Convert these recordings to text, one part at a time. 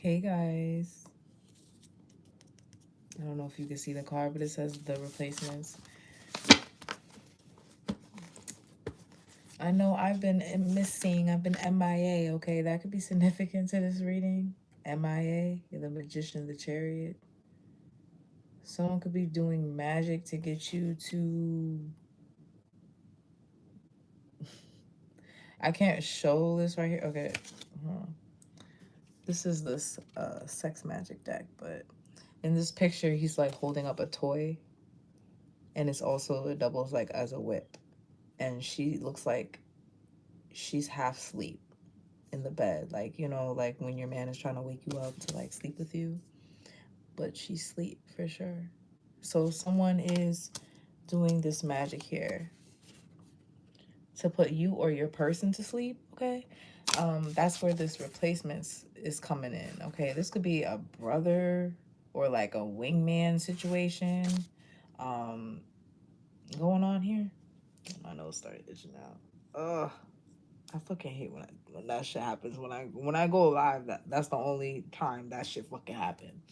Hey guys. I don't know if you can see the card, but it says the replacements. I know I've been missing. I've been MIA, okay? That could be significant to this reading. MIA, you're the magician, the chariot. Someone could be doing magic to get you to... I can't show this right here. Okay. This is this sex magic deck, but in this picture, he's like holding up a toy. And it's also, it doubles like as a whip. And she looks like she's half asleep in the bed, like, you know, like when your man is trying to wake you up to like sleep with you, but she's asleep for sure. So someone is doing this magic here to put you or your person to sleep, okay? That's where this replacements is coming in, okay? This could be a brother or like a wingman situation going on here. My nose started itching out. Ugh. I fucking hate when that shit happens. When I go live, that's the only time that shit fucking happen.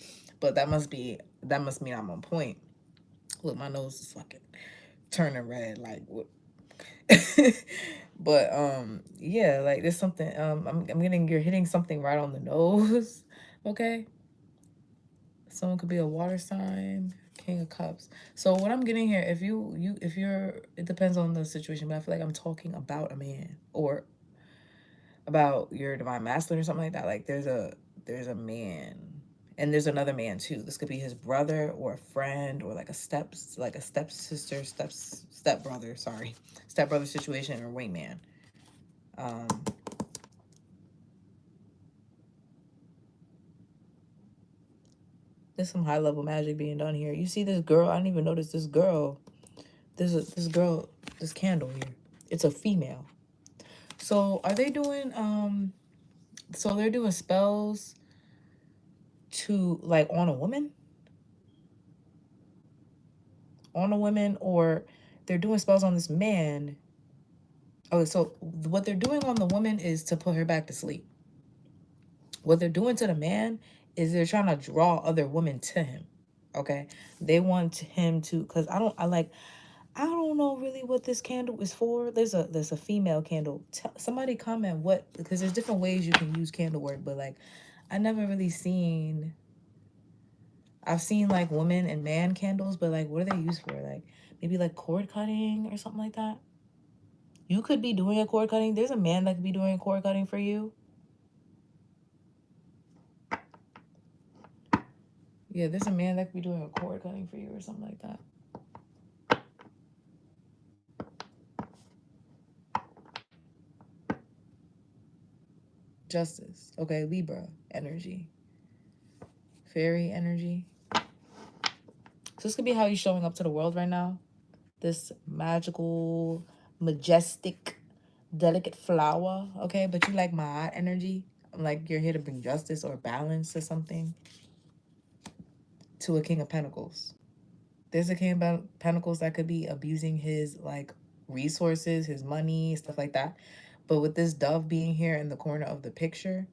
But that must mean I'm on point. Look, my nose is fucking turning red. Like what? But yeah, like there's something. You're hitting something right on the nose. Okay. Someone could be a water sign. King of Cups. So what I'm getting here, if you're, it depends on the situation, but I feel like I'm talking about a man or about your divine masculine or something like that. Like there's a man and there's another man too. This could be his brother or a friend or like a stepsister, stepbrother, sorry. Stepbrother situation or wingman. Um there's some high level magic being done here. You see this girl, I didn't even notice this girl. This girl, this candle here. It's a female. So are they doing so they're doing spells to like on a woman? Or they're doing spells on this man. Okay, so what they're doing on the woman is to put her back to sleep. What they're doing to the man is they're trying to draw other women to him. Okay, they want him to, because I don't know really what this candle is for. There's a female candle. Somebody comment what, because there's different ways you can use candle work, but like I never really seen. I've seen like woman and man candles, but like what are they used for? Like maybe like cord cutting or something like that. You could be doing a cord cutting. There's a man that could be doing a cord cutting for you. Yeah, there's a man that could be doing a cord cutting for you or something like that. Justice. Okay, Libra energy. Fairy energy. So this could be how you're showing up to the world right now. This magical, majestic, delicate flower. Okay, but you like my energy. Like you're here to bring justice or balance or something. To a King of Pentacles. There's a King of Pentacles that could be abusing his like resources, his money, stuff like that. But with this dove being here in the corner of the picture,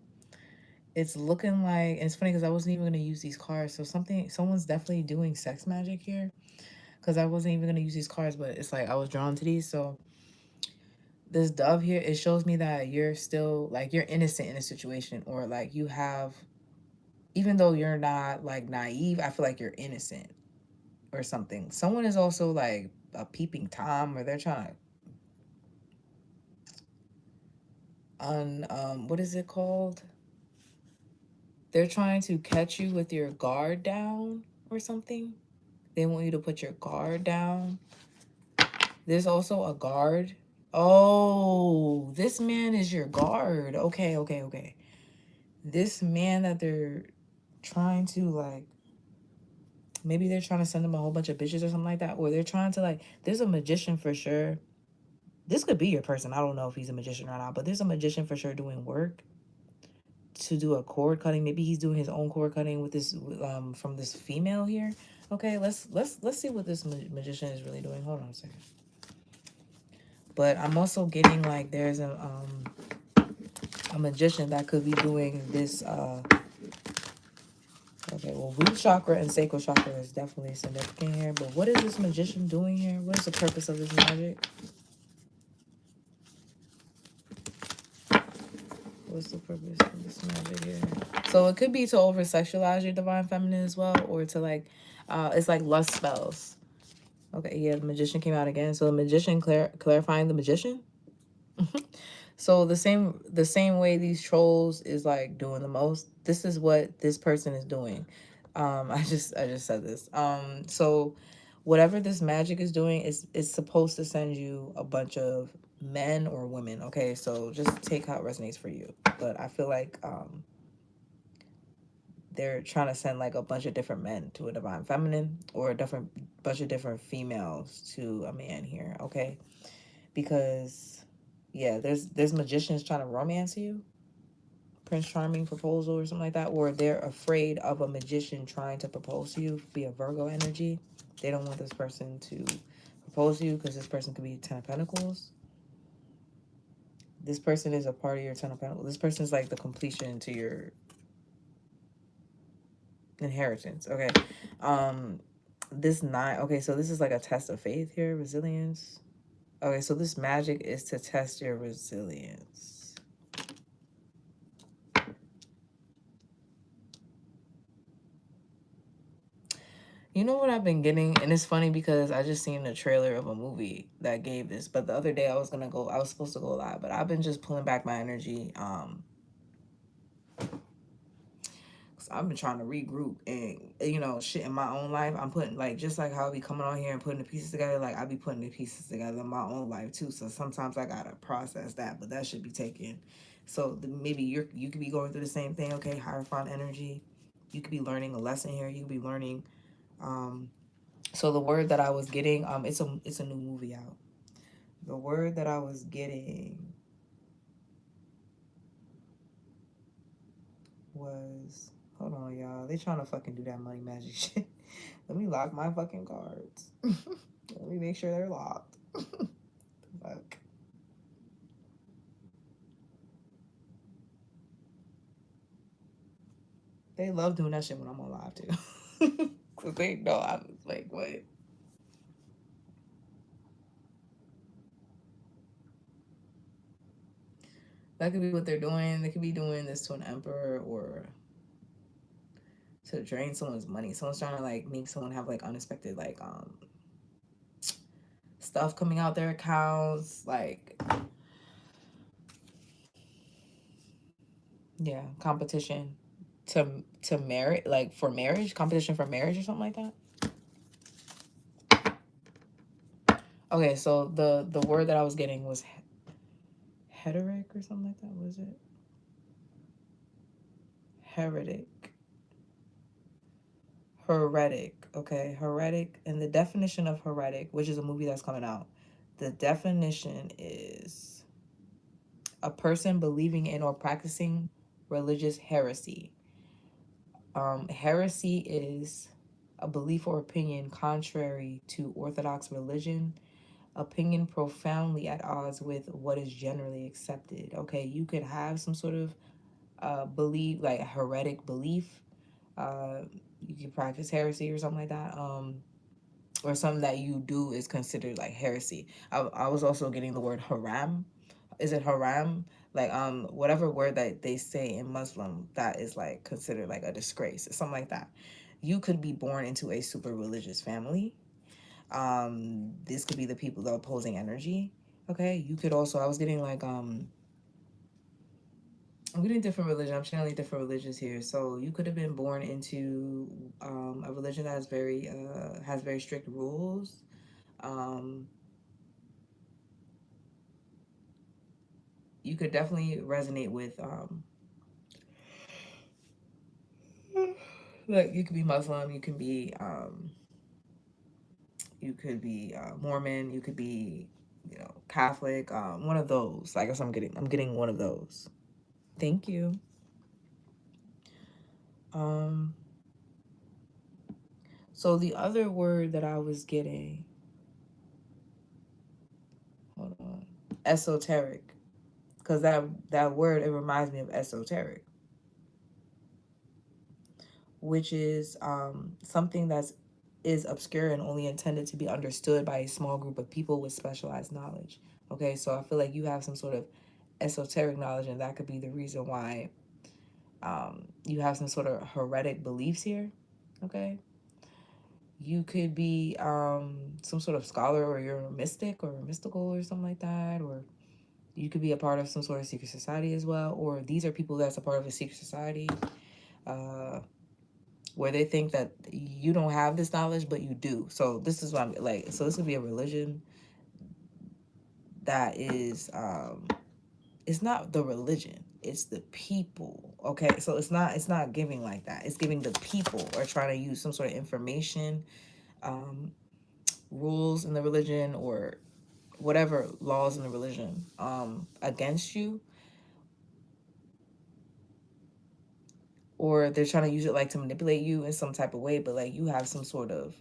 it's looking like, and it's funny because I wasn't even going to use these cards. So someone's definitely doing sex magic here, because I wasn't even going to use these cards, but it's like I was drawn to these. So this dove here, it shows me that you're still like, you're innocent in a situation, or like you have, even though you're not like naive, I feel like you're innocent or something. Someone is also like a peeping Tom, or they're trying to what is it called? They're trying to catch you with your guard down or something. They want you to put your guard down. There's also a guard. Oh, this man is your guard. Okay. This man that they're trying to like, maybe they're trying to send him a whole bunch of bitches or something like that, or they're trying to like, there's a magician for sure. This could be your person. I don't know if he's a magician or not, but there's a magician for sure doing work to do a cord cutting. Maybe he's doing his own cord cutting with this from this female here. Okay, let's see what this magician is really doing. Hold on a second. But I'm also getting like there's a magician that could be doing this Okay, well, root chakra and sacral chakra is definitely significant here. But what is this magician doing here? What is the purpose of this magic? What's the purpose of this magic here? So it could be to over sexualize your divine feminine as well, or to like, it's like lust spells. Okay, yeah, the magician came out again. So the magician clarifying the magician. So the same way these trolls is like doing the most. This is what this person is doing. I just said this. So whatever this magic is doing is supposed to send you a bunch of men or women. Okay, so just take how it resonates for you. But I feel like they're trying to send like a bunch of different men to a divine feminine, or a different bunch of different females to a man here. Okay, because yeah, there's magicians trying to romance you, Prince Charming proposal or something like that, or they're afraid of a magician trying to propose to you, be a Virgo energy. They don't want this person to propose to you because this person could be 10 of Pentacles. This person is a part of your 10 of Pentacles. This person is like the completion to your inheritance. Okay. This 9, okay, so this is like a test of faith here, resilience. Okay, so this magic is to test your resilience. You know what I've been getting? And it's funny because I just seen the trailer of a movie that gave this. But the other day I was supposed to go live, but I've been just pulling back my energy. 'Cause I've been trying to regroup and shit in my own life. I'm putting like, just like how I be coming on here and putting the pieces together, like I be putting the pieces together in my own life too. So sometimes I gotta process that, but that should be taken. So maybe you could be going through the same thing. Okay, Hierophant energy. You could be learning a lesson here. You could be learning. So the word that I was getting, it's a new movie out. The word that I was getting was, hold on, y'all. They trying to fucking do that money magic shit. Let me lock my fucking cards. Let me make sure they're locked. Fuck. They love doing that shit when I'm on live too. Cause they know I'm like, what? That could be what they're doing. They could be doing this to an emperor, or to drain someone's money. Someone's trying to like make someone have like unexpected like stuff coming out their accounts, like, yeah, competition to marry, like for marriage, competition for marriage or something like that. Okay, so the word that I was getting was heretic or something like that. Was it heretic? Heretic. Okay, heretic. And the definition of heretic, which is a movie that's coming out, the definition is a person believing in or practicing religious heresy. Heresy is a belief or opinion contrary to orthodox religion, opinion profoundly at odds with what is generally accepted. Okay, you could have some sort of belief, like a heretic belief. You could practice heresy or something like that. Or something that you do is considered like heresy. I was also getting the word haram. Is it haram? Like whatever word that they say in Muslim that is like considered like a disgrace, something like that. You could be born into a super religious family. This could be the people, the opposing energy. Okay, you could also, I was getting like I'm getting different religion. I'm channeling different religions here. So you could have been born into a religion that is has very strict rules. Um, you could definitely resonate with like you could be Muslim, you could be Mormon, you could be Catholic, one of those. I guess I'm getting one of those. Thank you. Um, so the other word that I was getting, hold on, esoteric, because that word, it reminds me of esoteric. which is something that's is obscure and only intended to be understood by a small group of people with specialized knowledge. Okay, so I feel like you have some sort of esoteric knowledge, and that could be the reason why you have some sort of heretic beliefs here. Okay, you could be some sort of scholar, or you're a mystic or mystical or something like that, or you could be a part of some sort of secret society as well, or these are people that's a part of a secret society uh, where they think that you don't have this knowledge, but you do. So this is what I'm like. So this could be a religion that is, it's not the religion, it's the people. Okay, so it's not giving like that. It's giving the people are trying to use some sort of information, um, rules in the religion, or whatever laws in the religion against you, or they're trying to use it like to manipulate you in some type of way. But like you have some sort of,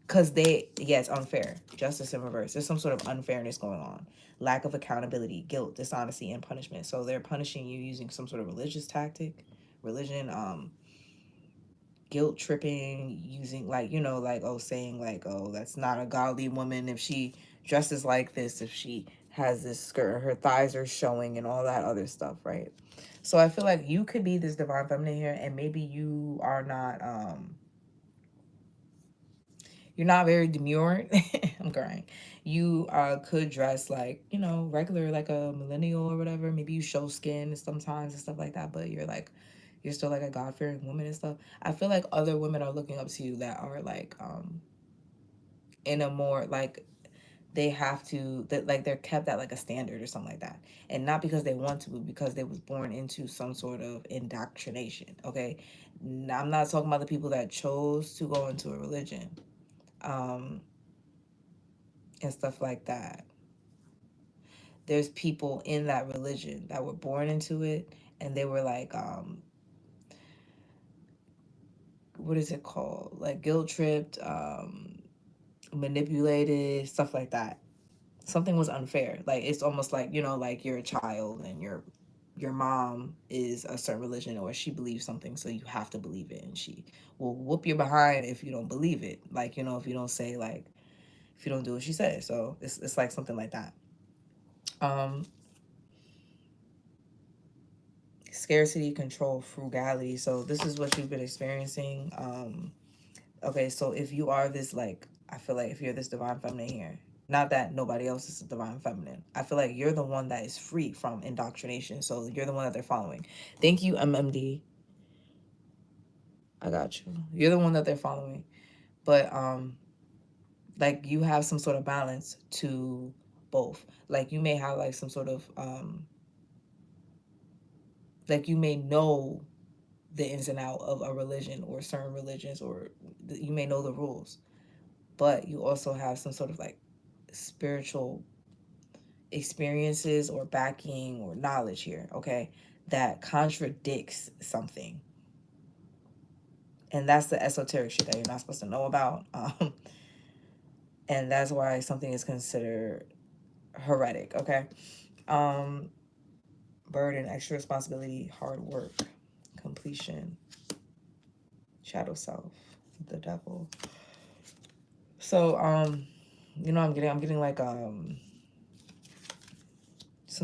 because yeah, it's unfair. Justice in reverse. There's some sort of unfairness going on. Lack of accountability, guilt, dishonesty, and punishment. So they're punishing you using some sort of religious tactic, religion, guilt tripping, using like, like, oh, saying like, oh, that's not a godly woman if she dresses like this, if she has this skirt, her thighs are showing, and all that other stuff, right? So I feel like you could be this divine feminine here, and maybe you are not you're not very demure. I'm crying. You could dress like, regular, like a millennial or whatever. Maybe you show skin sometimes and stuff like that, but you're still like a God-fearing woman and stuff. I feel like other women are looking up to you that are like in a more like, they have to, that like they're kept at like a standard or something like that, and not because they want to, but because they was born into some sort of indoctrination. Okay, now, I'm not talking about the people that chose to go into a religion um and stuff like that. There's people in that religion that were born into it, and they were like what is it called, like guilt tripped, manipulated, stuff like that. Something was unfair. Like it's almost like, like you're a child and your mom is a certain religion, or she believes something, so you have to believe it, and she will whoop you behind if you don't believe it, like, if you don't say, like, if you don't do what she says. So it's like something like that. um Scarcity, control, frugality. So this is what you've been experiencing. Okay, so if you are this, like, I feel like if you're this divine feminine here, not that nobody else is a divine feminine, I feel like you're the one that is free from indoctrination. So you're the one that they're following. Thank you, MMD. I got you. You're the one that they're following. But like, you have some sort of balance to both. Like, you may have like some sort of like, you may know the ins and out of a religion or certain religions, or you may know the rules, but you also have some sort of like spiritual experiences or backing or knowledge here, okay, that contradicts something. And that's the esoteric shit that you're not supposed to know about. And that's why something is considered heretic, okay? Um, Burden, extra responsibility, hard work, completion, shadow self, the devil. So, I'm getting like some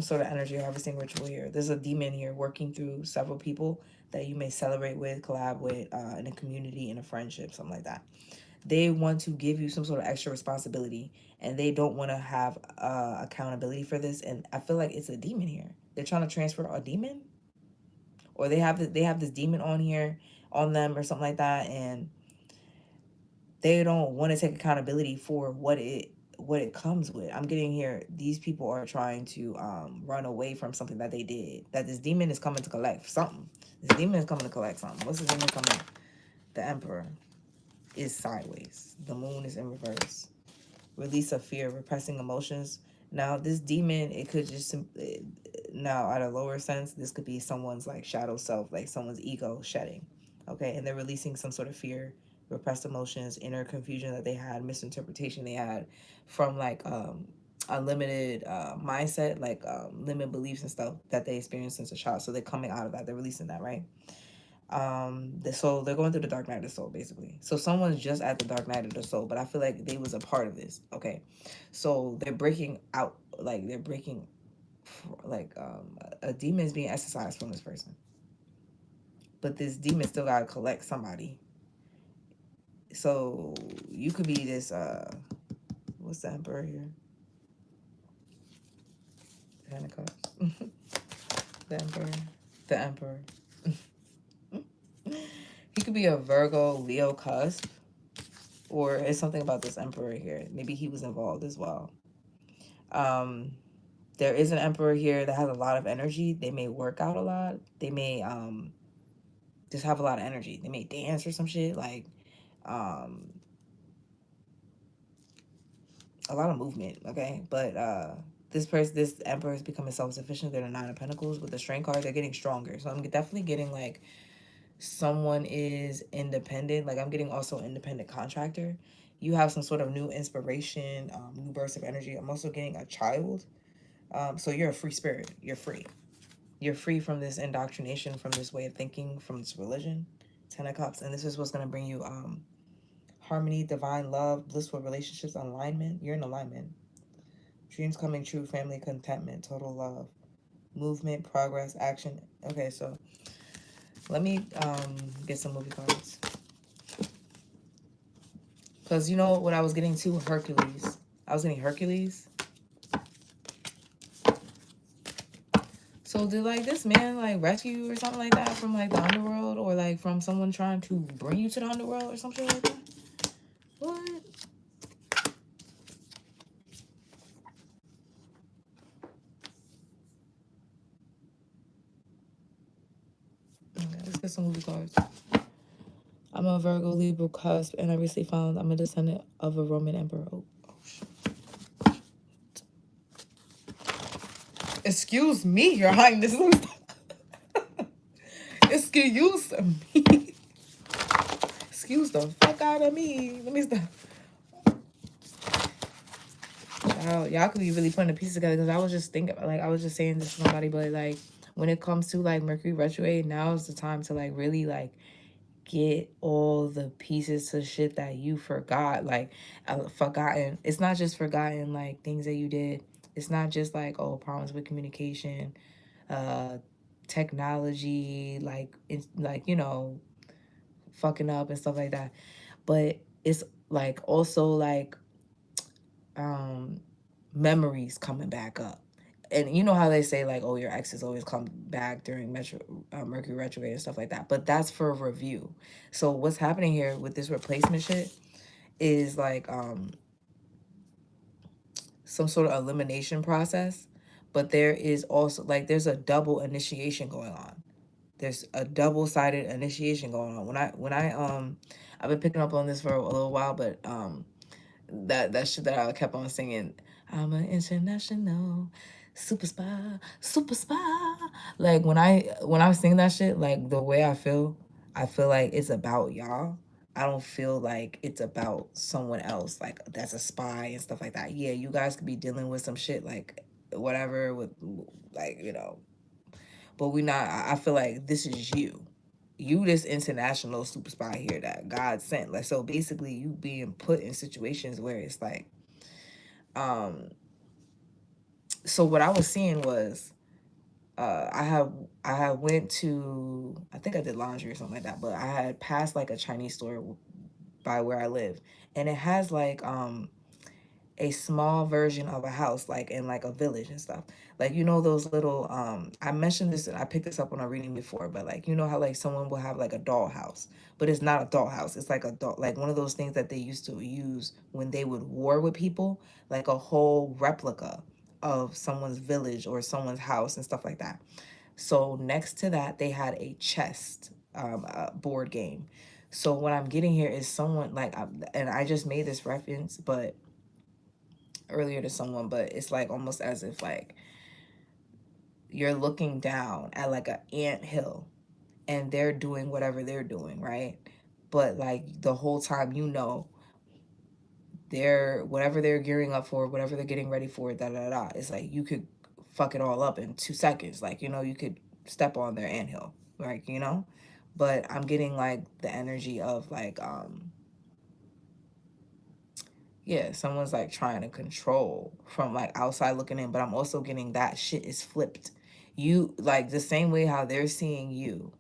sort of energy harvesting ritual here. There's a demon here working through several people that you may celebrate with, collab with, in a community, in a friendship, something like that. They want to give you some sort of extra responsibility, and they don't want to have accountability for this. And I feel like it's a demon here. They're trying to transfer a demon, or they have this demon on here, on them, or something like that, and they don't want to take accountability for what it comes with. I'm getting here, these people are trying to run away from something that they did. That this demon is coming to collect something. This demon is coming to collect something. What's the demon coming? The Emperor is sideways. The Moon is in reverse. Release of fear, repressing emotions. Now, this demon, it could just, now at a lower sense, this could be someone's like shadow self, like someone's ego shedding. Okay, and they're releasing some sort of fear, repressed emotions, inner confusion that they had, misinterpretation they had from like a limited mindset, like limited beliefs and stuff that they experienced since a child. So they're coming out of that, they're releasing that, right? So they're going through the dark night of the soul, basically. So someone's just at the dark night of the soul, but I feel like they was a part of this. Okay, so they're breaking out, like they're breaking, like a demon is being exercised from this person, but this demon still gotta collect somebody. So you could be this what's the emperor here? Ten of Cups. The emperor. The emperor. He could be a Virgo, Leo cusp, or it's something about this emperor here. Maybe he was involved as well. Um, there is an emperor here that has a lot of energy. They may work out a lot. They may just have a lot of energy. They may dance or some shit, like um a lot of movement. Okay, but this emperor is becoming self-sufficient. They're the Nine of Pentacles with the Strength card. They're getting stronger. So I'm definitely getting like someone is independent. Like I'm getting also independent contractor. You have some sort of new inspiration, new burst of energy. I'm also getting a child. So you're a free spirit. You're free. You're free from this indoctrination, from this way of thinking, from this religion. Ten of Cups. And this is what's going to bring you harmony, divine love, blissful relationships, alignment. You're in alignment. Dreams coming true, family contentment, total love, movement, progress, action. Okay, so let me get some movie cards. Because you know what I was getting to? Hercules. I was getting Hercules. So did like this man like rescue you or something like that from like the underworld, or like from someone trying to bring you to the underworld or something like that? What? Okay, let's get some movie cards. I'm a Virgo Libra cusp, and I recently found I'm a descendant of a Roman emperor. Oh shit. Excuse me, Your Highness. Excuse me. Excuse the fuck out of me. Let me stop. Y'all could be really putting the pieces together, because I was just thinking, like, I was just saying this to somebody, but like, when it comes to like Mercury retrograde, now is the time to like really like get all the pieces to shit that you forgot, like forgotten. It's not just forgotten like things that you did. It's not just like, oh, problems with communication, uh, technology, like it's like, you know, fucking up and stuff like that. But it's like also like memories coming back up. And you know how they say like, oh, your exes always come back during Mercury retrograde and stuff like that. But that's for review. So what's happening here with this replacement shit is like some sort of elimination process. But there is also like there's a double initiation going on. There's a double-sided initiation going on. When I I've been picking up on this for a little while, but that shit that I kept on singing. I'm an international super spy. Like when I was singing that shit, like the way I feel like it's about y'all. I don't feel like it's about someone else, like that's a spy and stuff like that. Yeah, you guys could be dealing with some shit like whatever with like, you know, but we not. I feel like this is you. You this international super spy here that God sent. Like so basically you being put in situations where it's like so what I was seeing was I had went to, I think I did laundry or something like that, but I had passed like a Chinese store by where I live, and it has like a small version of a house, like in like a village and stuff. Like you know those little I mentioned this, I picked this up on a reading before, but like you know how like someone will have like a doll house, but it's not a doll house. It's like a doll, like one of those things that they used to use when they would war with people, like a whole replica of someone's village or someone's house and stuff like that. So next to that, they had a chest board game. So what I'm getting here is someone like, and I just made this reference, but earlier to someone, but it's like almost as if like you're looking down at like an ant hill and they're doing whatever they're doing, right? But like the whole time, you know, they're whatever they're gearing up for, whatever they're getting ready for, da da da. It's like you could fuck it all up in 2 seconds. Like, you know, you could step on their anthill, like, you know? but I'm getting like the energy of like yeah, someone's like trying to control from like outside looking in, but I'm also getting that shit is flipped. You like the same way how they're seeing you,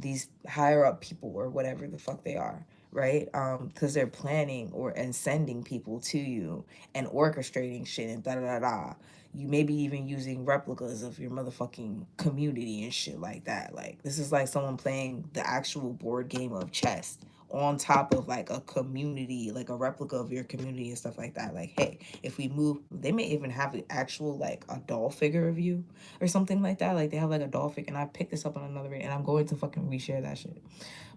these higher up people or whatever the fuck they are, right? Because they're planning or and sending people to you and orchestrating shit and da da da da. You maybe even using replicas of your motherfucking community and shit like that. Like this is like someone playing the actual board game of chess on top of like a community, like a replica of your community and stuff like that. Like, hey, if we move, they may even have an actual like a doll figure of you or something like that. Like they have like a doll figure, and I picked this up on another video, and I'm going to fucking reshare that shit.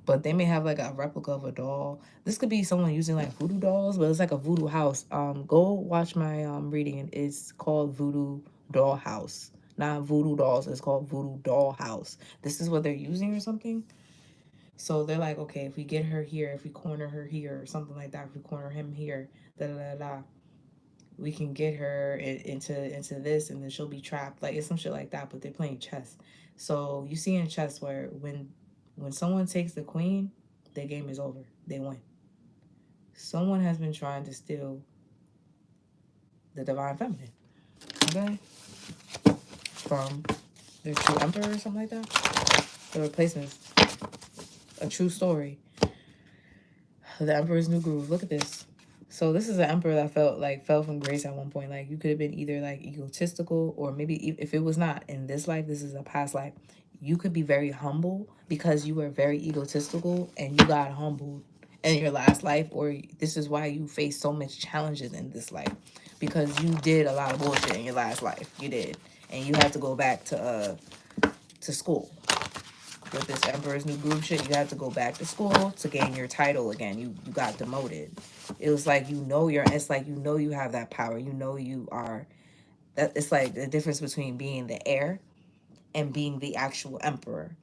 But they may have like a replica of a doll. This could be someone using like voodoo dolls, but it's like a voodoo house. Go watch my reading, and it's called Voodoo Doll House. Not voodoo dolls, it's called Voodoo Doll House. This is what they're using or something. So they're like, okay, if we get her here, if we corner her here, or something like that, if we corner him here, da da da da, we can get her into this, and then she'll be trapped. Like it's some shit like that. But they're playing chess. So you see in chess where when someone takes the queen, their game is over. They win. Someone has been trying to steal the divine feminine, okay, from their true emperor or something like that. The replacements. A true story. The Emperor's New Groove. Look at this. So this is an emperor that fell from grace at one point. Like you could have been either like egotistical, or maybe if it was not in this life, this is a past life. You could be very humble because you were very egotistical and you got humbled in your last life, or this is why you face so much challenges in this life, because you did a lot of bullshit in your last life. You did, and you had to go back to school with this Emperor's New Groove shit. You had to go back to school to gain your title again. You got demoted. It was like it's like you have that power. You know you are that. It's like the difference between being the heir and being the actual emperor.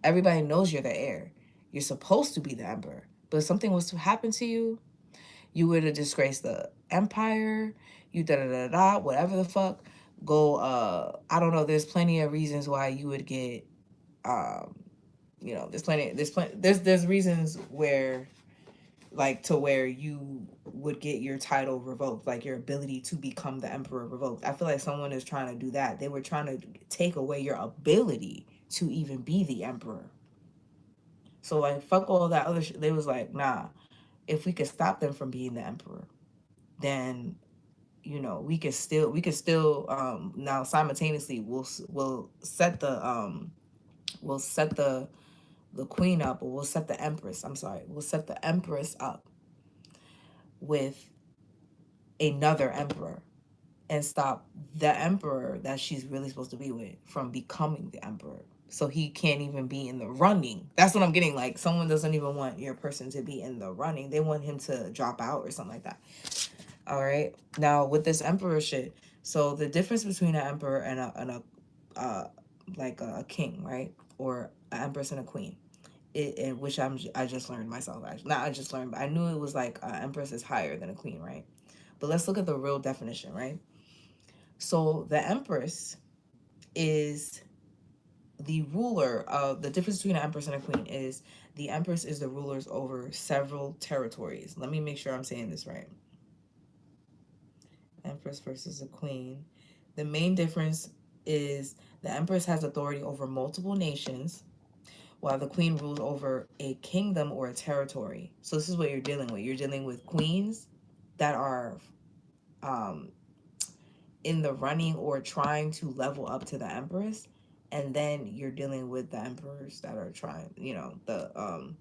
Everybody knows you're the heir. You're supposed to be the emperor. But if something was to happen to you, you would have disgraced the empire. You da da da da whatever the fuck. Go I don't know. There's plenty of reasons why you would get um there's reasons where like to where you would get your title revoked, like your ability to become the emperor revoked. I feel like someone is trying to do that. They were trying to take away your ability to even be the emperor. So like fuck all that other shit. They was like, nah, if we could stop them from being the emperor, then we could still now simultaneously we'll set the queen up, or we'll set the empress, I'm sorry, we'll set the empress up with another emperor and stop the emperor that she's really supposed to be with from becoming the emperor. So he can't even be in the running. That's what I'm getting. Like someone doesn't even want your person to be in the running. They want him to drop out or something like that. All right. Now with this emperor shit, so the difference between an emperor and a like a king, right, or an empress and a queen, which I just learned myself. Actually, not I just learned, but I knew it was like an empress is higher than a queen, right? But let's look at the real definition, right? So the empress is the ruler of the difference between an empress and a queen is the empress is the rulers over several territories. Let me make sure I'm saying this right. Empress versus a queen. The main difference is the empress has authority over multiple nations, while the queen rules over a kingdom or a territory. So this is what you're dealing with. You're dealing with queens that are um, in the running or trying to level up to the empress, and then you're dealing with the emperors that are trying, the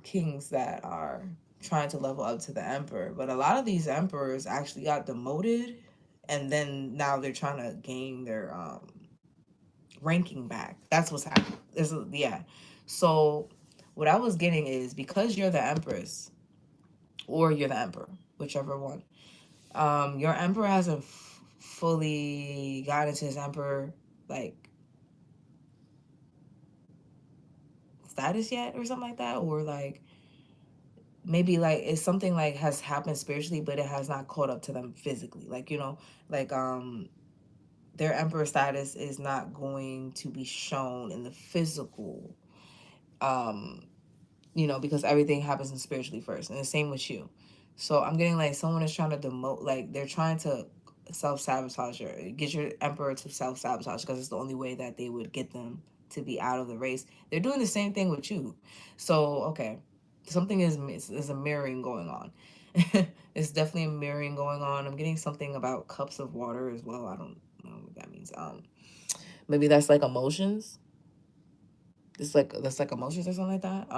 kings that are trying to level up to the emperor. But a lot of these emperors actually got demoted, and then now they're trying to gain their ranking back. That's what's happening. Yeah. So what I was getting is, because you're the empress or you're the emperor, whichever one, your emperor hasn't fully got into his emperor like status yet or something like that, or like maybe like it's something like has happened spiritually, but it has not caught up to them physically, like like their emperor status is not going to be shown in the physical, um because everything happens in spiritually first, and the same with you. So I'm getting like someone is trying to demote, like they're trying to self-sabotage get your emperor to self-sabotage, because it's the only way that they would get them to be out of the race. They're doing the same thing with you. So okay, something is a mirroring going on. It's definitely a mirroring going on. I'm getting something about cups of water as well. I don't know what that means. Maybe that's like emotions. It's like that's like emotions or something like that.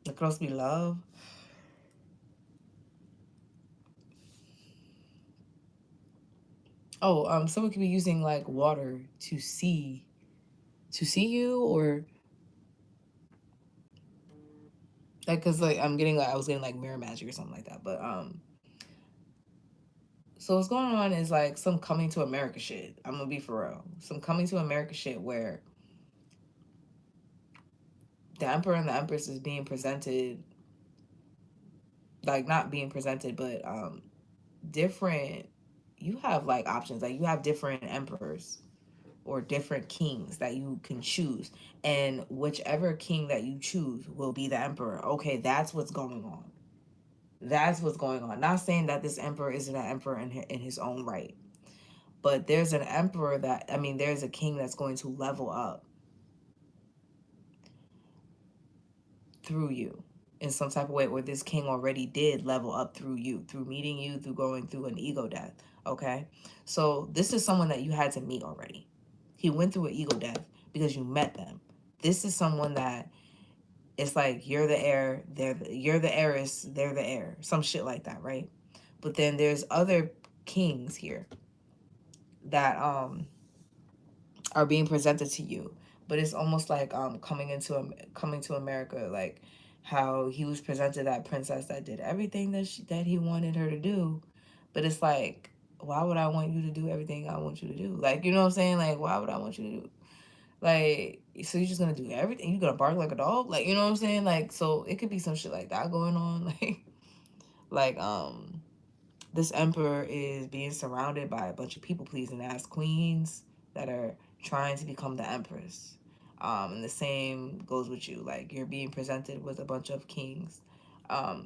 It could also be love. Oh, someone could be using like water to see you, or like, cause like I'm getting like I was getting like mirror magic or something like that. But so what's going on is like some coming to America shit. I'm gonna be for real. Some coming to America shit where the emperor and the empress is being presented, like not being presented, but different. You have like options, like you have different emperors or different kings that you can choose, and whichever king that you choose will be the emperor. Okay, that's what's going on. That's what's going on. Not saying that this emperor isn't an emperor in his own right, but there's an emperor that, I mean, there's a king that's going to level up through you in some type of way, or this king already did level up through you, through meeting you, through going through an ego death. Okay, so this is someone that you had to meet already. He went through an ego death because you met them. This is someone that it's like you're the heir, you're the heiress, they're the heir, some shit like that, right? But then there's other kings here that are being presented to you, but it's almost like coming to America, like how he was presented that princess that did everything that he wanted her to do, but it's like, why would I want you to do everything I want you to do? Like, you know what I'm saying? Like, why would I want you to do, like, so you're just gonna do everything? You gonna bark like a dog? Like, you know what I'm saying? Like, so it could be some shit like that going on. Like this emperor is being surrounded by a bunch of people pleasing ass queens that are trying to become the empress. And the same goes with you. Like, you're being presented with a bunch of kings.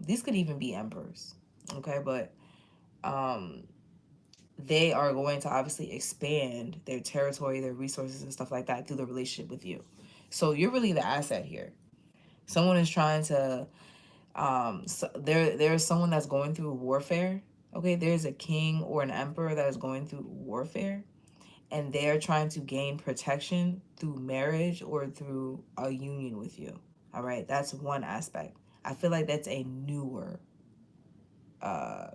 These could even be emperors. Okay, but um, they are going to obviously expand their territory, their resources, and stuff like that through the relationship with you. So you're really the asset here. Someone is trying to so there's someone that's going through warfare. Okay, there's a king or an emperor that is going through warfare, and they're trying to gain protection through marriage or through a union with you. All right, that's one aspect. I feel like that's a newer uh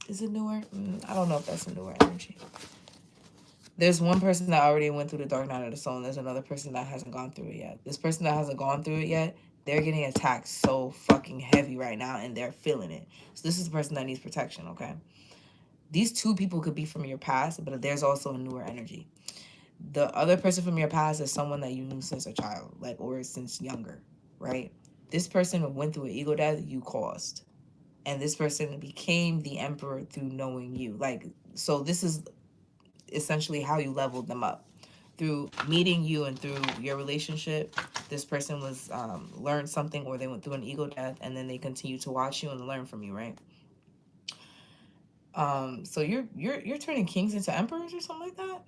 is it newer? I don't know if that's a newer energy. There's one person that already went through the dark night of the soul, and there's another person that hasn't gone through it yet. This person that hasn't gone through it yet, they're getting attacked so fucking heavy right now, and they're feeling it. So this is the person that needs protection, okay? These two people could be from your past, but there's also a newer energy. The other person from your past is someone that you knew since a child, like, or since younger, right? This person went through an ego death you caused, and this person became the emperor through knowing you. Like, so this is essentially how you leveled them up through meeting you, and through your relationship. This person was learned something, or they went through an ego death, and then they continue to watch you and learn from you, right? So you're turning kings into emperors or something like that.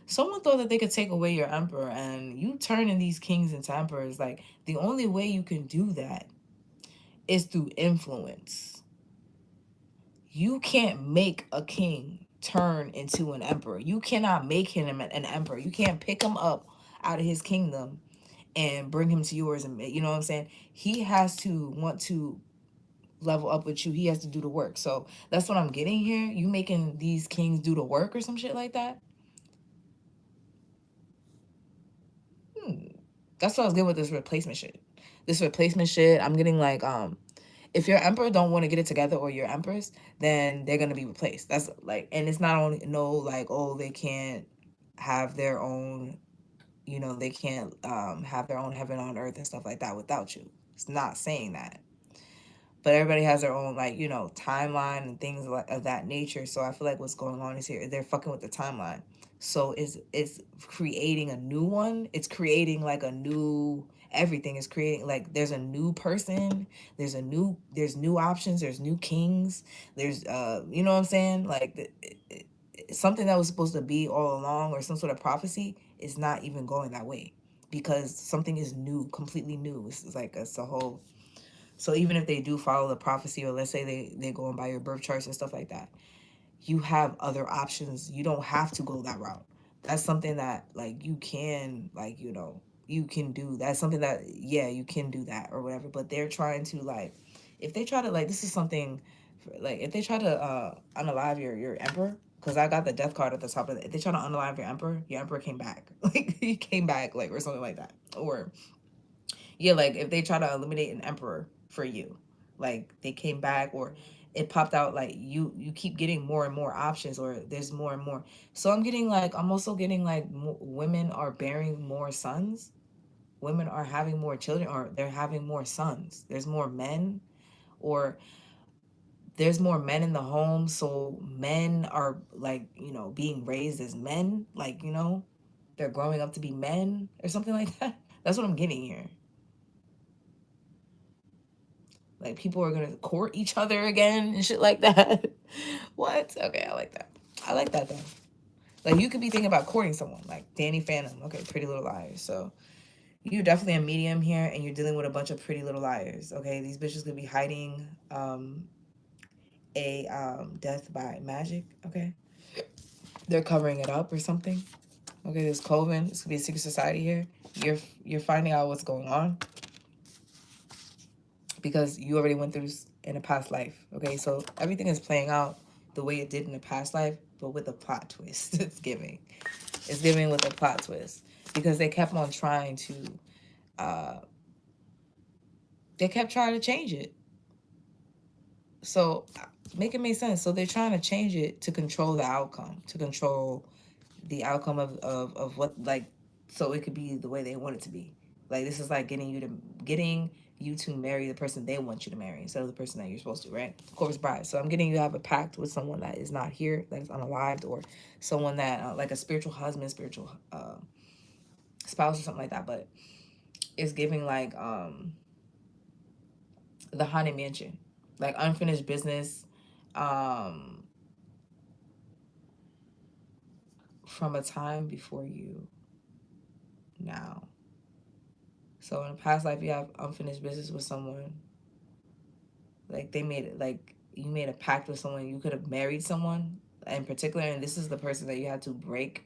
Someone thought that they could take away your emperor, and you turning these kings into emperors. Like, the only way you can do that is through influence. You can't make a king turn into an emperor. You cannot make him an emperor. You can't pick him up out of his kingdom and bring him to yours, and you know what I'm saying? He has to want to level up with you. He has to do the work. So that's what I'm getting here. You making these kings do the work or some shit like that? Hmm. That's what I was getting with this replacement shit. This replacement shit, I'm getting like, if your emperor don't want to get it together, or your empress, then they're gonna be replaced. That's like, and it's not only no like, oh, they can't have their own, they can't have their own heaven on earth and stuff like that without you. It's not saying that. but everybody has their own, like, timeline and things of that nature. So I feel like what's going on is here they're fucking with the timeline. So it's creating a new one. It's creating like a new everything is creating, like, there's a new person, there's new options, there's new kings, there's you know what I'm saying, like something that was supposed to be all along, or some sort of prophecy, is not even going that way, because something is new, completely new. It's like it's a whole. So even if they do follow the prophecy, or let's say they go and buy your birth charts and stuff like that, you have other options. You don't have to go that route. That's something that, like, you can, like, you can do. That's something that, yeah, you can do that or whatever. But they're trying to, like, if they try to, like, this is something, like, if they try to unalive your emperor, because I got the death card at the top of it. If they try to unalive your emperor came back. Like, he came back, like, or something like that. Or, yeah, like, if they try to eliminate an emperor for you, like, they came back, or it popped out, like, you keep getting more and more options, or there's more and more. So I'm also getting, like, women are bearing more sons, women are having more children, or they're having more sons, there's more men, or there's more men in the home, so men are, like, being raised as men, like, they're growing up to be men or something like that. That's what I'm getting here. Like, people are gonna court each other again and shit like that. What? Okay, I like that. I like that though. Like, you could be thinking about courting someone, like Danny Phantom. Okay, Pretty Little Liars. So you're definitely a medium here, and you're dealing with a bunch of Pretty Little Liars. Okay, these bitches could be hiding a death by magic. Okay, they're covering it up or something. Okay, there's coven. This could be a secret society here. You're finding out what's going on, because you already went through in a past life. Okay, so everything is playing out the way it did in the past life, but with a plot twist. It's giving with a plot twist, because they kept on trying to uh they kept trying to change it. So make it make sense. So they're trying to change it to control the outcome, to control the outcome of what, like, so it could be the way they want it to be. Like, this is like getting you to marry the person they want you to marry, instead of the person that you're supposed to, right? Corpse bride. So I'm getting you to have a pact with someone that is not here, that is unalived, or someone that like a spiritual husband, spiritual spouse, or something like that. But it's giving, like, the haunted mansion, like unfinished business, um from a time before you now. So in a past life, you have unfinished business with someone. Like, they made it, like, you made a pact with someone. You could have married someone in particular, and this is the person that you had to break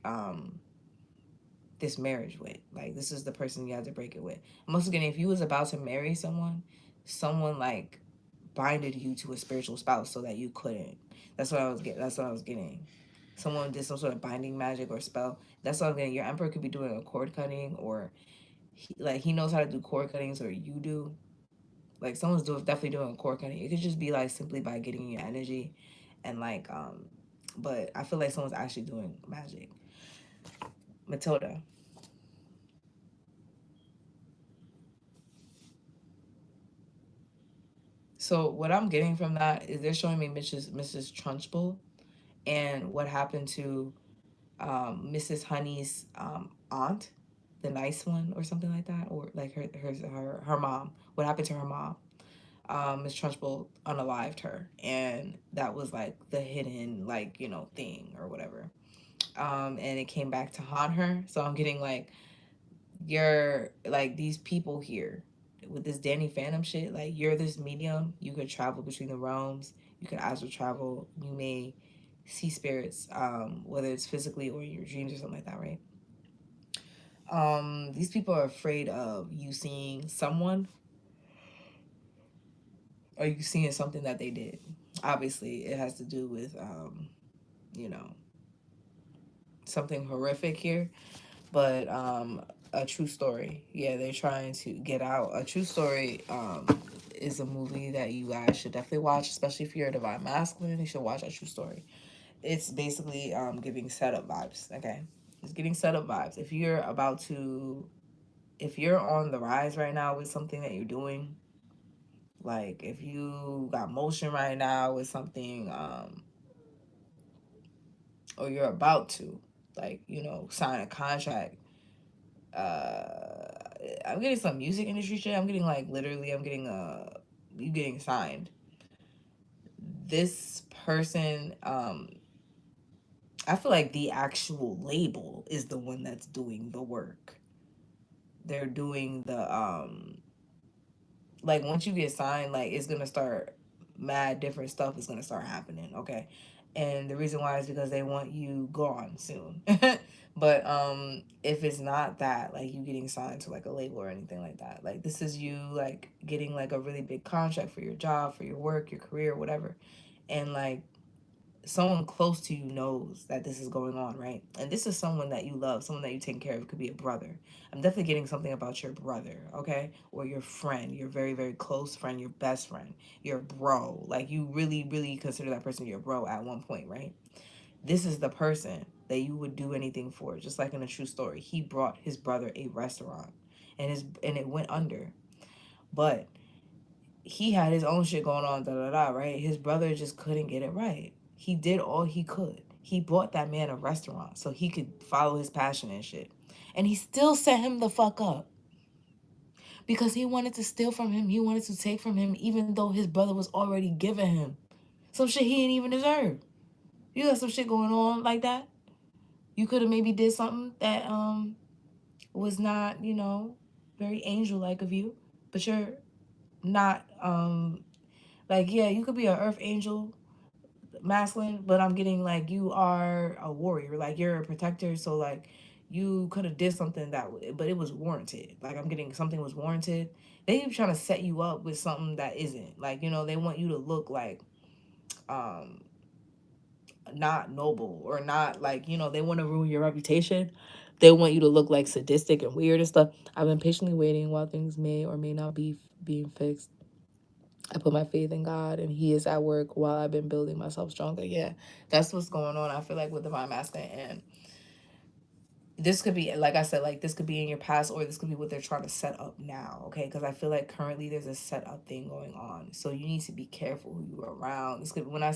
this marriage with. Like, this is the person you had to break it with. I'm also getting, if you was about to marry someone like binded you to a spiritual spouse so that you couldn't. That's what I was getting. Someone did some sort of binding magic or spell. That's what I'm getting. Your emperor could be doing a cord cutting, or he knows how to do cord cuttings, or you do. Like, definitely doing a cord cutting. It could just be, like, simply by getting your energy, and, like, but I feel like someone's actually doing magic. Matilda. So what I'm getting from that is they're showing me Mrs. Trunchbull, and what happened to Mrs. Honey's aunt, the nice one, or something like that, or like her mom. What happened to her mom? Miss Trunchbull unalived her, and that was like the hidden, like, thing or whatever. And it came back to haunt her. So I'm getting, like, you're like these people here with this Danny Phantom shit. Like, you're this medium. You could travel between the realms. You could astral travel. You may see spirits, whether it's physically or in your dreams or something like that, right? These people are afraid of you seeing someone, or you seeing something that they did. Obviously, it has to do with you know, something horrific here, but a true story. Yeah, they're trying to get out. A True Story is a movie that you guys should definitely watch, especially if you're a divine masculine. You should watch A True Story. It's basically giving setup vibes. Okay, it's getting setup vibes. If you're on the rise right now with something that you're doing, Like if you got motion right now with something, or you're about to, like, sign a contract. I'm getting some music industry shit. I'm getting like literally, I'm getting you getting signed. This person, I feel like the actual label is the one that's doing the work. They're doing the like once you get signed, like it's gonna start mad different stuff is gonna start happening, okay? And the reason why is because they want you gone soon. But if it's not that, like you getting signed to like a label or anything like that, like this is you like getting like a really big contract for your job, for your work, your career, whatever. And like someone close to you knows that this is going on, right? And this is someone that you love, someone that you take care of. It could be a brother. I'm definitely getting something about your brother, okay? Or your friend, your very, very close friend, your best friend, your bro. Like you really, really consider that person your bro at one point, right? This is the person that you would do anything for. Just like in a true story, he brought his brother a restaurant, and it went under. But he had his own shit going on, da da da, right? His brother just couldn't get it right. He did all he could. He bought that man a restaurant so he could follow his passion and shit. And he still set him the fuck up because he wanted to steal from him. He wanted to take from him, even though his brother was already giving him some shit he didn't even deserve. You got some shit going on like that. You could have maybe did something that was not, very angel like of you, but you're not like, yeah, you could be an earth angel masculine, but I'm getting like you are a warrior, like you're a protector, so like you could have did something that but it was warranted. Like I'm getting something was warranted. They keep trying to set you up with something that isn't. Like, they want you to look like um not noble, or not like, they want to ruin your reputation. They want you to look like sadistic and weird and stuff. I've been patiently waiting while things may or may not be being fixed. I put my faith in God, and He is at work while I've been building myself stronger. Yeah, that's what's going on. I feel like with Divine Masculine, and this could be, like I said, like this could be in your past, or this could be what they're trying to set up now. Okay, because I feel like currently there's a set up thing going on, so you need to be careful who you're around. This could, when I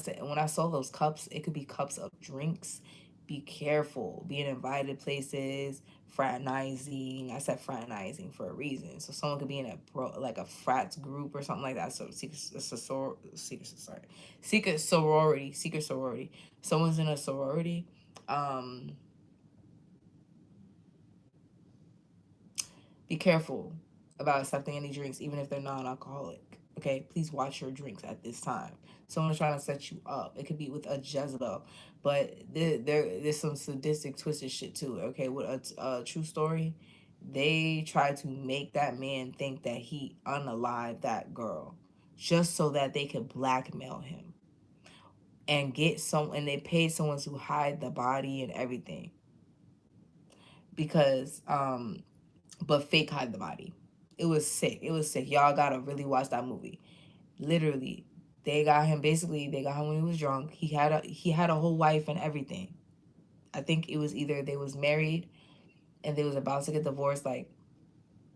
saw those cups, it could be cups of drinks. Be careful being invited places, fraternizing. I said fraternizing for a reason. So someone could be in like a frat group or something like that. So secret sorority. Someone's in a sorority. Um, Be careful about accepting any drinks, even if they're non-alcoholic. Okay, please watch your drinks at this time. Someone's trying to set you up. It could be with a Jezebel, but there's some sadistic, twisted shit too. Okay, with a true story, they tried to make that man think that he unalived that girl, just so that they could blackmail him and and they paid someone to hide the body and everything because but fake hide the body. It was sick. It was sick. Y'all gotta really watch that movie. Literally, they got him. Basically, they got him when he was drunk. He had a whole wife and everything. I think it was either they was married and they was about to get divorced, like,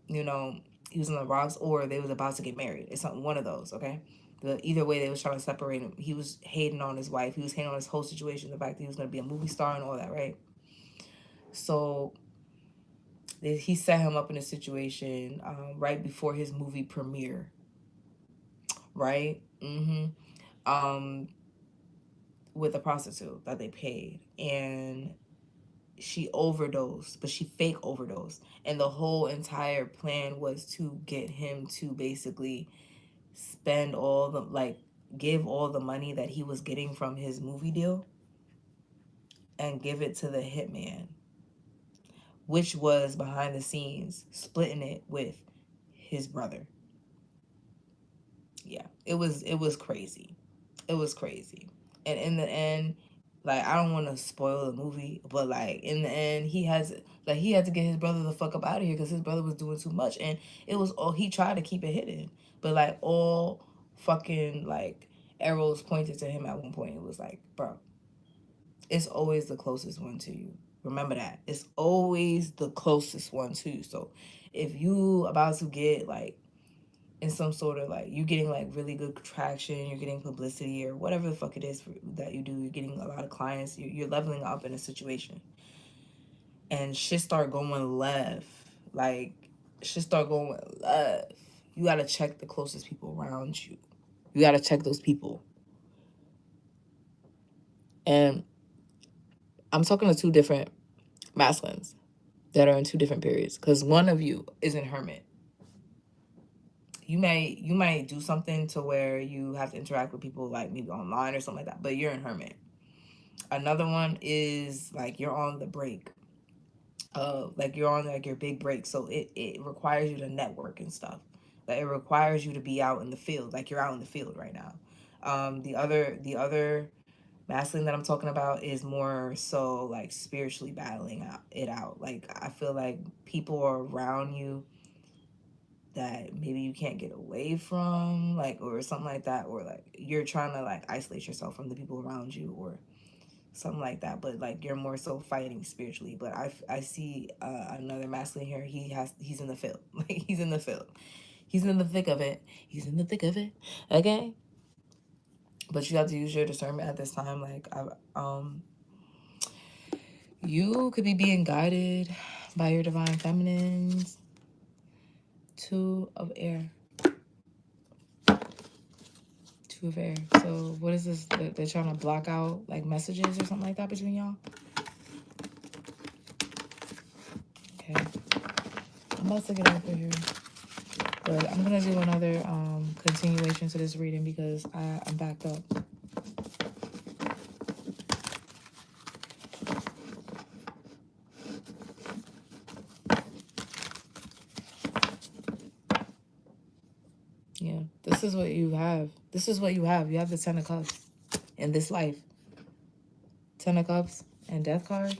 you know, he was on the rocks, or they was about to get married. It's something, one of those. Okay. But either way, they was trying to separate him. He was hating on his wife. He was hating on his whole situation. The fact that he was gonna be a movie star and all that, right? So he set him up in a situation right before his movie premiere, right? Um, with a prostitute that they paid, and she overdosed, but she fake overdosed, and the whole entire plan was to get him to basically spend all the like give all the money that he was getting from his movie deal and give it to the hitman, which was behind the scenes splitting it with his brother. Yeah, it was crazy. It was crazy. And in the end, like, I don't want to spoil the movie, but like in the end, he had to get his brother the fuck up out of here because his brother was doing too much, and it was all, he tried to keep it hidden, but like all fucking like arrows pointed to him at one point. It was like, bro, it's always the closest one to you. Remember that. It's always the closest one to you. So if you about to get like, in some sort of like, you're getting like really good traction, you're getting publicity or whatever the fuck it is that you do, you're getting a lot of clients, you're leveling up in a situation, and shit start going left. Like, shit start going left. You gotta check the closest people around you. You gotta check those people. And I'm talking to two different masculines that are in two different periods, because one of you is in hermit. You might do something to where you have to interact with people like maybe online or something like that, but you're in hermit. Another one is like you're on the break. Like you're on like your big break, so it requires you to network and stuff. Like it requires you to be out in the field, like you're out in the field right now. The other masculine that I'm talking about is more so like spiritually battling it out. Like I feel like people are around you that maybe you can't get away from, like, or something like that, or like you're trying to like isolate yourself from the people around you or something like that, but like you're more so fighting spiritually. But I see another masculine here. He's in the field. Like he's in the field. He's in the thick of it. He's in the thick of it. Okay. But you have to use your discernment at this time. Like you could be being guided by your divine feminines. Two of air. Two of air. So what is this? They're trying to block out like messages or something like that between y'all. Okay. I'm about to get over here. But I'm going to do another continuation to this reading because I'm backed up. Yeah, this is what you have. This is what you have. You have the Ten of Cups in this life. Ten of Cups and Death card.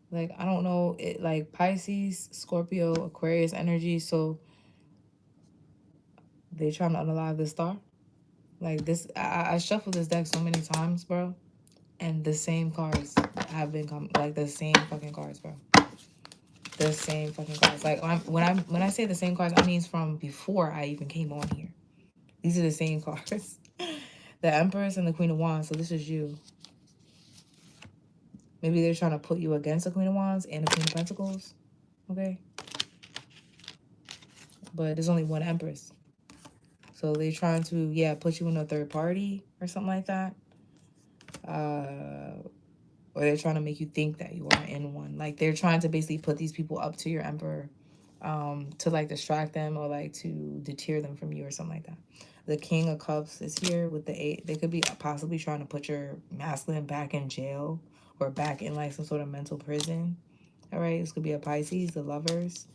Like, I don't know. It like Pisces, Scorpio, Aquarius energy. So they trying to unalive the star. Like this, I shuffled this deck so many times, bro. And the same cards have been coming. Like the same fucking cards, bro. The same fucking cards. Like when I say the same cards, I mean from before I even came on here. These are the same cards. The Empress and the Queen of Wands. So this is you. Maybe they're trying to put you against the Queen of Wands and the Queen of Pentacles. Okay. But there's only one Empress. So they're trying to, yeah, put you in a third party or something like that. Or they're trying to make you think that you are in one. Like they're trying to basically put these people up to your Emperor to like distract them or like to deter them from you or something like that. The King of Cups is here with the 8. They could be possibly trying to put your masculine back in jail or back in like some sort of mental prison. All right, this could be a Pisces, the Lovers.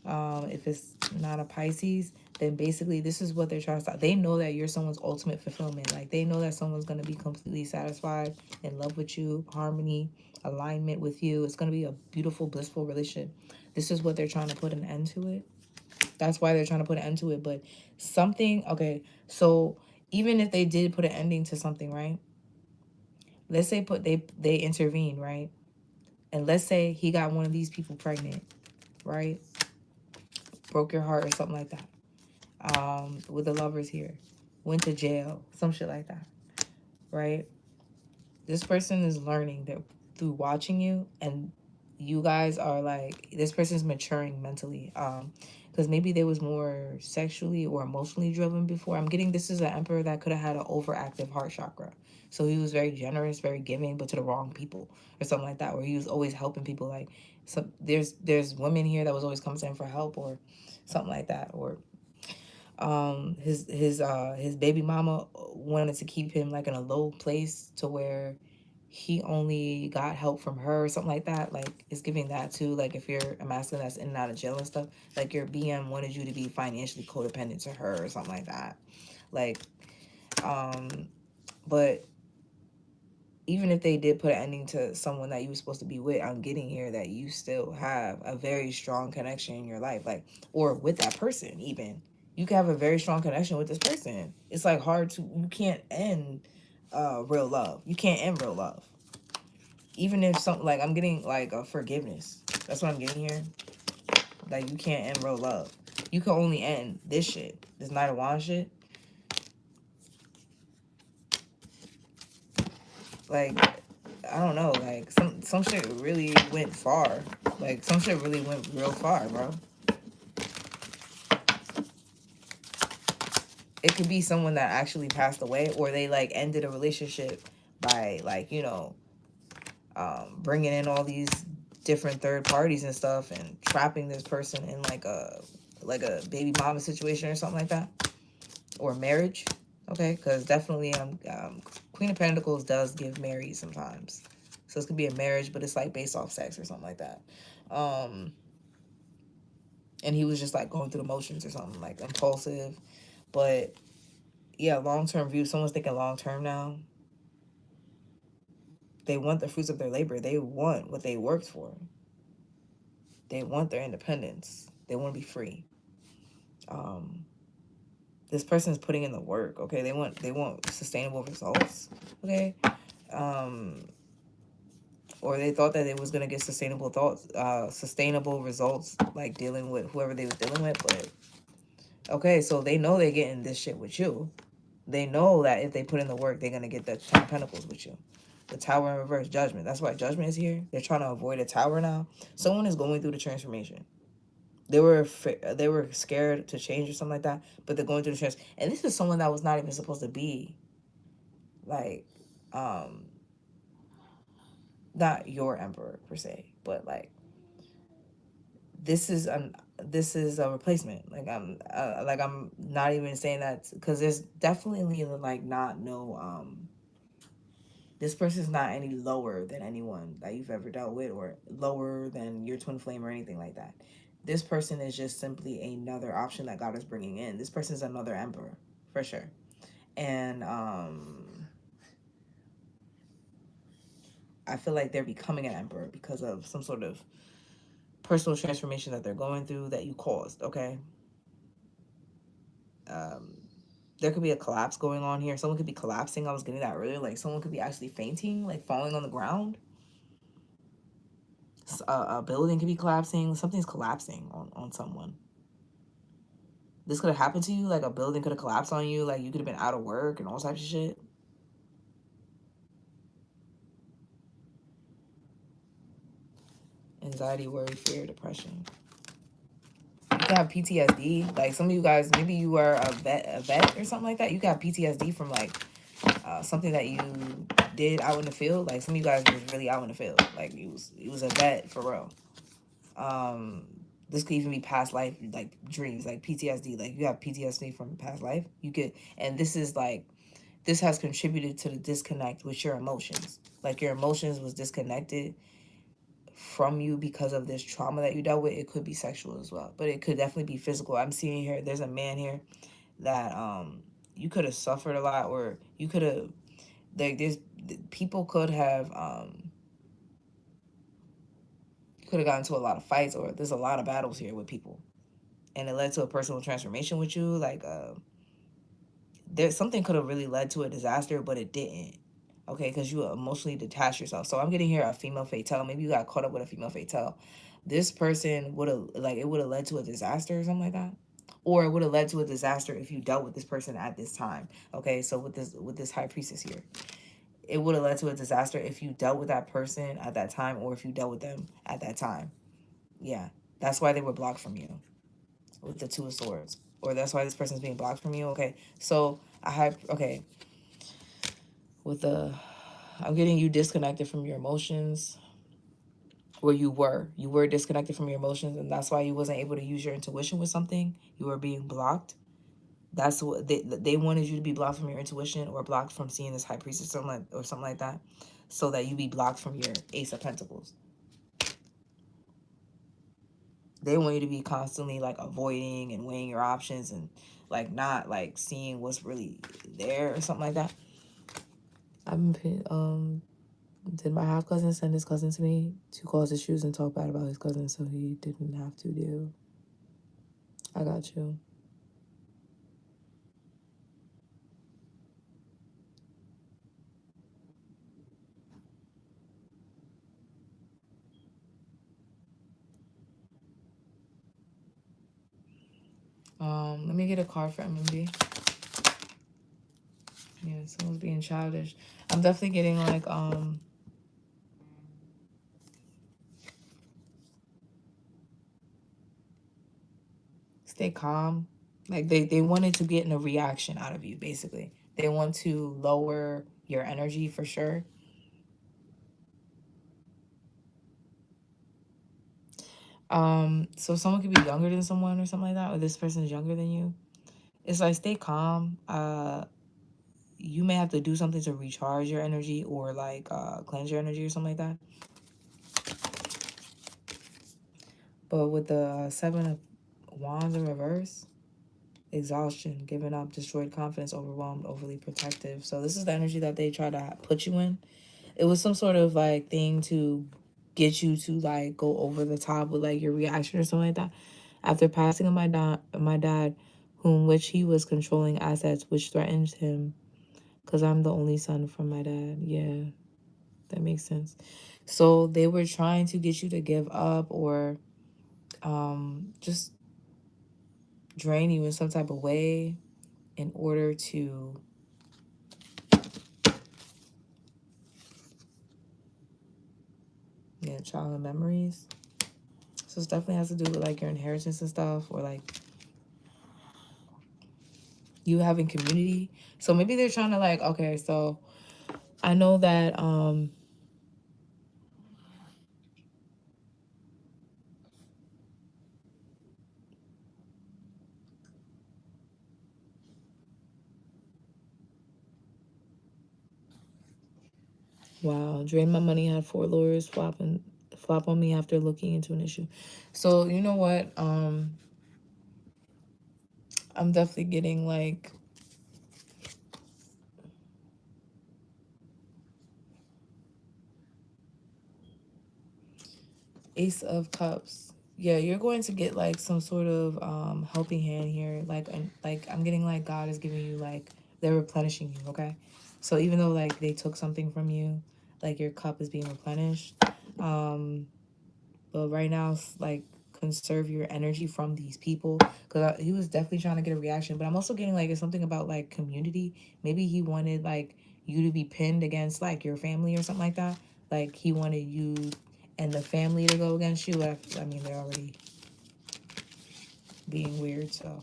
If it's not a Pisces, then basically this is what they're trying to stop. They know that you're someone's ultimate fulfillment. Like they know that someone's going to be completely satisfied, in love with you, harmony, alignment with you. It's going to be a beautiful, blissful relationship. This is what they're trying to put an end to it. That's why they're trying to put an end to it. But something, okay, so even if they did put an ending to something, right? Let's say they intervene, right? And let's say he got one of these people pregnant, right? Broke your heart or something like that. With the Lovers here, went to jail, some shit like that, right? This person is learning that through watching you, and you guys are like, this person's maturing mentally, because maybe they was more sexually or emotionally driven before. I'm getting this is an Emperor that could have had an overactive heart chakra, so he was very generous, very giving, but to the wrong people or something like that, where he was always helping people. Like, so there's women here that was always coming to him for help or something like that, or his baby mama wanted to keep him like in a low place to where he only got help from her or something like that. Like it's giving that too. Like if you're a masculine that's in and out of jail and stuff, like your BM wanted you to be financially codependent to her or something like that. Like but even if they did put an ending to someone that you were supposed to be with, I'm getting here that you still have a very strong connection in your life, like, or with that person even. You can have a very strong connection with this person. It's like hard to, you can't end real love. You can't end real love. Even if something, like I'm getting like a forgiveness. That's what I'm getting here. Like you can't end real love. You can only end this shit. This Knight of Wands shit. Like, I don't know. Like, some shit really went far. Like, some shit really went real far, bro. It could be someone that actually passed away, or they, like, ended a relationship by, like, you know, bringing in all these different third parties and stuff and trapping this person in, like a baby mama situation or something like that. Or marriage. Okay, because definitely Queen of Pentacles does give married sometimes. So this could be a marriage, but it's like based off sex or something like that. And he was just like going through the motions or something, like impulsive. But yeah, long-term view. Someone's thinking long-term now. They want the fruits of their labor. They want what they worked for. They want their independence. They want to be free. This person is putting in the work. Okay, they want sustainable results. Okay, or they thought that it was gonna get sustainable results, like dealing with whoever they was dealing with. But okay, so they know they're getting this shit with you. They know that if they put in the work, they're gonna get the Ten of Pentacles with you. The Tower in reverse, Judgment. That's why Judgment is here. They're trying to avoid a Tower now. Someone is going through the transformation. They were scared to change or something like that, but they're going through the transformation. And this is someone that was not even supposed to be, like, not your emperor per se, but like this is a replacement. Like I'm not even saying that because there's definitely like not no this person's not any lower than anyone that you've ever dealt with or lower than your twin flame or anything like that. This person is just simply another option that God is bringing in. This person is another emperor for sure. And I feel like they're becoming an emperor because of some sort of personal transformation that they're going through that you caused. Okay. There could be a collapse going on here. Someone could be collapsing. I was getting that earlier. Like someone could be actually fainting, like falling on the ground. A building could be collapsing. Something's collapsing on someone. This could have happened to you. Like a building could have collapsed on you. Like you could have been out of work and all types of shit. Anxiety, worry, fear, depression. You can have PTSD. Like some of you guys, maybe you were a vet or something like that. You can have PTSD from like something that you did out in the field. Like some of you guys was really out in the field. Like you was a vet for real. This could even be past life, like dreams, like PTSD. Like you have PTSD from past life. You could, and this is like, this has contributed to the disconnect with your emotions. Like your emotions was disconnected from you because of this trauma that you dealt with. It could be sexual as well, but it could definitely be physical. I'm seeing here, there's a man here that you could have suffered a lot, or you could have, like there's people could have gotten into a lot of fights, or there's a lot of battles here with people, and it led to a personal transformation with you. Like there's something could have really led to a disaster, but it didn't. Okay, because you emotionally detached yourself. So I'm getting here a female fatale. Maybe you got caught up with a female fatale. This person would have, like, it would have led to a disaster or something like that. Or it would have led to a disaster if you dealt with this person at this time. Okay, so with this high priestess here, it would have led to a disaster if you dealt with that person at that time, or if you dealt with them at that time. Yeah, that's why they were blocked from you with the Two of Swords. Or that's why this person's being blocked from you. Okay, so okay, with the, I'm getting you disconnected from your emotions, or you were disconnected from your emotions, and that's why you wasn't able to use your intuition with something. You were being blocked. That's what they wanted you to be blocked from your intuition, or blocked from seeing this high priest or something like that, so that you be blocked from your Ace of Pentacles. They want you to be constantly like avoiding and weighing your options, and like not like seeing what's really there or something like that. Did my half cousin send his cousin to me to cause issues and talk bad about his cousin, so he didn't have to deal? I got you. Let me get a card for MMB. Yeah, someone's being childish. I'm definitely getting like stay calm. Like they wanted to get a reaction out of you, basically. They want to lower your energy for sure. So someone could be younger than someone or something like that, or this person is younger than you. It's like stay calm. You may have to do something to recharge your energy or like cleanse your energy or something like that. But with the Seven of Wands in reverse, exhaustion, giving up, destroyed confidence, overwhelmed, overly protective. So this is the energy that they try to put you in. It was some sort of like thing to get you to like go over the top with like your reaction or something like that. After passing of my dad, whom which he was controlling assets which threatened him, because I'm the only son from my dad. Yeah, that makes sense. So they were trying to get you to give up or just drain you in some type of way in order to childhood memories. So it definitely has to do with like your inheritance and stuff, or like you having community. So maybe they're trying to like, okay, so I know that wow, drain my money, had 4 lawyers flop on me after looking into an issue. So you know what? I'm definitely getting like Ace of Cups. Yeah, you're going to get like some sort of helping hand here. Like I'm getting like God is giving you like they're replenishing you, okay? So even though like they took something from you, like your cup is being replenished. But right now, like conserve your energy from these people because he was definitely trying to get a reaction. But I'm also getting like it's something about like community. Maybe he wanted like you to be pinned against like your family or something like that. Like he wanted you and the family to go against you. I mean, they're already being weird, so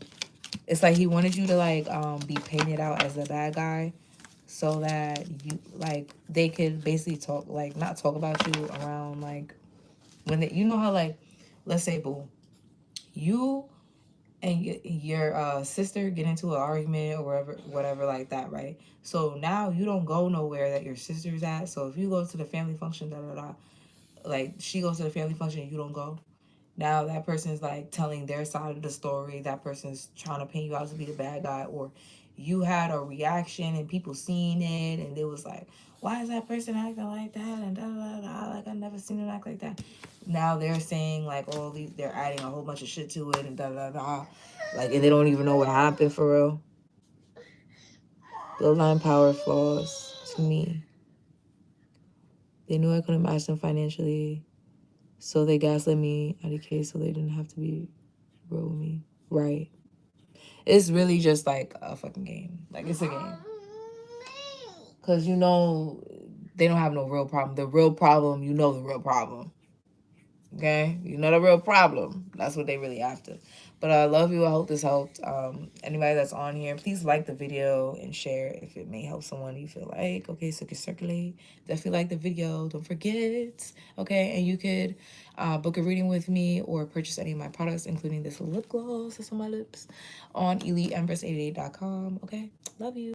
it's like he wanted you to like be painted out as the bad guy so that you like they could basically talk like not talk about you around like when they, you know how like let's say boo you and your sister get into an argument or whatever like that, right? So now you don't go nowhere that your sister's at. So if you go to the family function, like she goes to the family function and you don't go, now that person is like telling their side of the story. That person's trying to paint you out to be the bad guy, or you had a reaction and people seen it and it was like, why is that person acting like that? And da da da. Like I never seen them act like that. Now they're saying like all these, they're adding a whole bunch of shit to it and da da da. Like and they don't even know what happened for real. Bloodline power flaws to me. They knew I couldn't match them financially, so they gaslit me out of case so they didn't have to be real with me. Right. It's really just like a fucking game. Like it's a game. Cause you know they don't have no real problem. The real problem, you know the real problem. Okay? You know the real problem. That's what they really after. But I love you. I hope this helped. Anybody that's on here, please like the video and share if it may help someone you feel like. Okay, so you can circulate. Definitely like the video. Don't forget. Okay, and you could book a reading with me or purchase any of my products, including this lip gloss that's on my lips, on EliteEmpress88.com. Okay, love you.